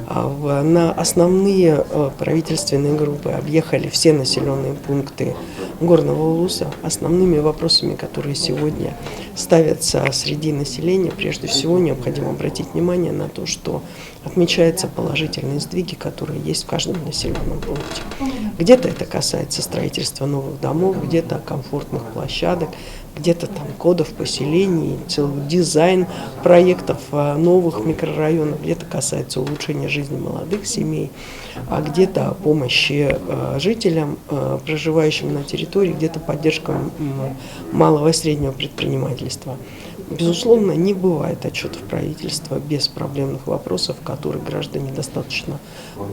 На основные правительственные группы объехали все населенные пункты Горного Улуса. Основными вопросами, которые сегодня ставятся среди населения, прежде всего необходимо обратить внимание на то, что отмечаются положительные сдвиги, которые есть в каждом населенном пункте. Где-то это касается строительства новых домов, где-то комфортных площадок, где-то там кодов поселений, целый дизайн проектов новых микрорайонов, где-то касается улучшения жизни молодых семей, а где-то помощи жителям, проживающим на территории, где-то поддержка малого и среднего предпринимательства. Безусловно, не бывает отчетов правительства без проблемных вопросов, которые граждане достаточно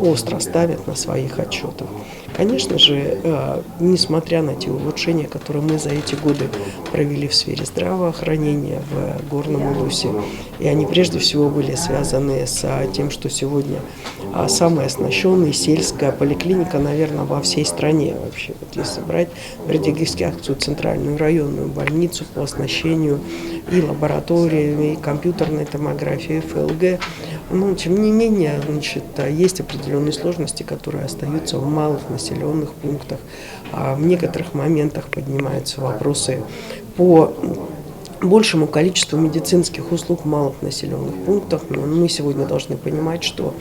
остро ставят на своих отчетах. Конечно же, несмотря на те улучшения, которые мы за эти годы провели в сфере здравоохранения в Горном Улусе, и они прежде всего были связаны с тем, что сегодня самая оснащенная сельская поликлиника, наверное, во всей стране вообще. Вот если брать Бердыгевскую центральную районную больницу по оснащению и лабораториями, и компьютерной томографией, ФЛГ. Но, тем не менее, есть определенные сложности, которые остаются в малых населенных пунктах. В некоторых моментах поднимаются вопросы по большему количеству медицинских услуг в малых населенных пунктах. Но мы сегодня должны понимать, что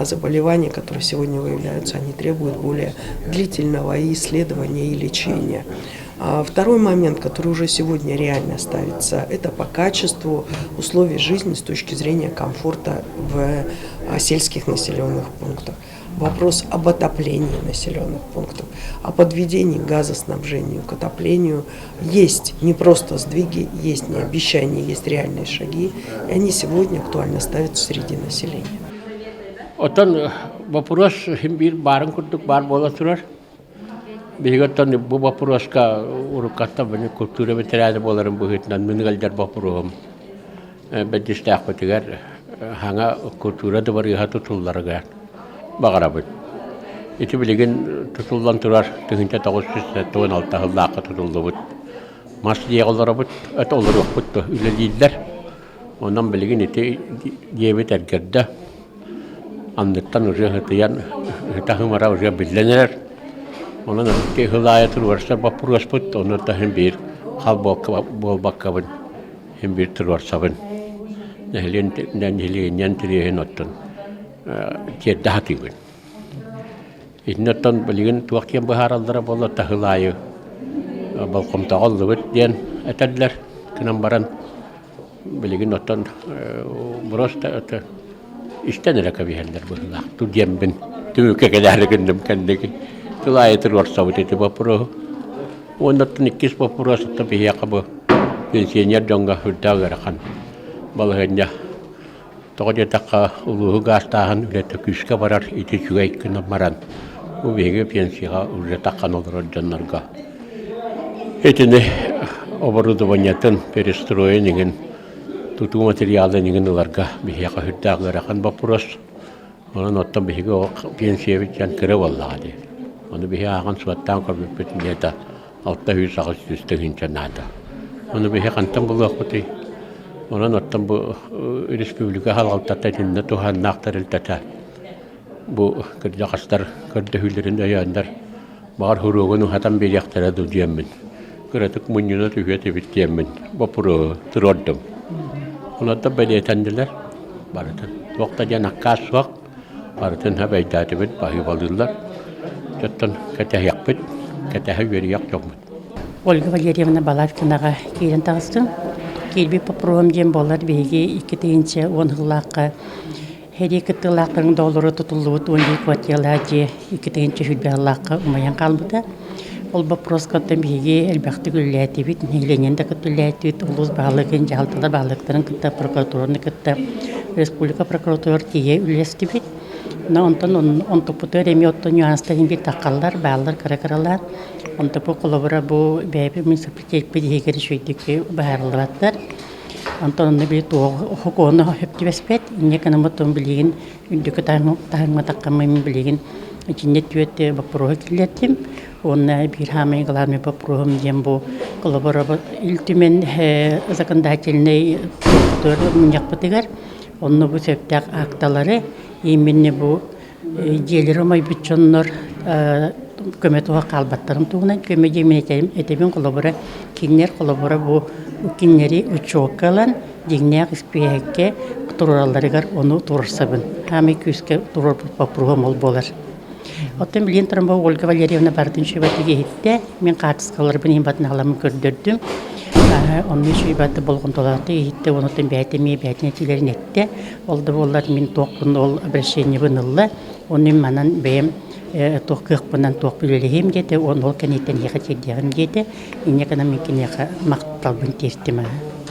заболевания, которые сегодня выявляются, они требуют более длительного исследования и лечения. Второй момент, который уже сегодня реально ставится, это по качеству условий жизни с точки зрения комфорта в сельских населенных пунктах. Вопрос об отоплении населенных пунктов, о подведении к газоснабжению, к отоплению. Есть не просто сдвиги, есть не обещания, есть реальные шаги, и они сегодня актуально ставятся среди населения. Отон вопрос бир барын курдук бар бола турар. Биготтан бу вопроска урукатта бени культура ветераны боларын быгытнан мынгалдар вопросом. Бедистак бетигер ханга культура да барыга тутулларга багарабыт. Ити билеген тутуллан турар тыгынча 916 жылдакы тутулдубут. Мас диягыларабыт ат олорукпут үлелилдер. Онан билеген ити диебет эргерде. Андыттан уже хытыян хытахымара уже билленер. Onun ki hılayatı varsa bapurus put onu da hem bir halbok bol bakabın hem bir tür varsa ben nehliyen yantırıya nottun ki daha tüyün. İnattan bilgin tuğakiyen bahar aldıra bolla da hılayı balkom tağıldı bit diyen etediler kınan baran bilgin nottan burası da istenere kabiheller bu hılak tu diyen ben tüyüke kadar gündüm kendiki. Kılaya terwarsa itu bapuro, untuk nikis bapuro setiap pihak apa, pensiunnya dongga sudah gerakan, balahnya, tokonya tak ulu gas tahan, udah terkuska barar itu juga ikut maran, ubahnya pensiunnya udah takkan orang jenarga. Itu nih, obarutu banyakkan perestroy dengan tutu materialnya dengan larga, pihak sudah gerakan bapuros, orang nonton pihak pensiun yang kerawal lagi. Onu bir hakan suattan kabul etmeyeda altta hüs ağustos'ta hincanada. Onu bir hakan tam bulakoti. Onun attan bu Respublika halaltatta tinne tuhan naktarıltata. Bu kırcakastar kırdahüllerin ayağınlar. Bağır huruğunu hatan bir yaktara duyamın. Kıratık munyuna tühüyeti bittiyemin. Vapuru tırordum. Onu da böyle etendiler. Barıtın. Vaktaca nakkas vak. Barıtın habeydati bit bahi balırlar. Jottan katah yakpıt, katah yeri yak yokmut. Olga Valeriyevna Balavkinaga kiren tağыстым. Kelbi program jem bolar bege 2-10 yıllık her iki yıllık doları tutuldu 12 kvartiyalarca 2-10 yıllık umayan kalmadı. Ol bu proskattan bege elbette gülleti bit nehlenyen de gülleti bit ulus bağlıkın jaltılar bağlıkların kıtta prokuratorunu kıtta Respublika prokurator diye ülesti bit. On toputu remiyotto nüansların bir takallar, bağlar, karakaralar. On topu kolabora bu bebe misafirlik bir hegeri şöydeki baharlıvatlar. Ondan bir tuğ hukukunu hepti bespet. İnne kanamaton bilgin, ündükü tahımma takkamayım bilgin. İçinde tüyette bapuruha kirlettim. Ona bir hamay galarmı bapuruhum diyem bu kolabora iltimen zakandateline tutur münyak batigar. Onu bu septak aktaları именно бу желері май bütçonlar көмөт уга калбаттарын тугунан көмө жеминетем этебин колобора кинер колобора бу киннери учокалан дигнеак испеекке тураларыгар ону турсабын хами күскө турор попругом ол болар. Оттан билен трамба Ольга Валерьевна бардын шөбәтиге хитте мен катыскалар бин батын аламын көрдөрдүм. Onun şübətdə bolğundalardı, hitdə onu da bəyətnətilərin etdi. Oldu bollar min toqbun ol обращение бынылла. Onun manan bəyəm toqıq bundan toq biləlihim dedi. Onu ol kənətən yəqət edəyəm dedi. İnə kana min kinə maqtal bun testimə.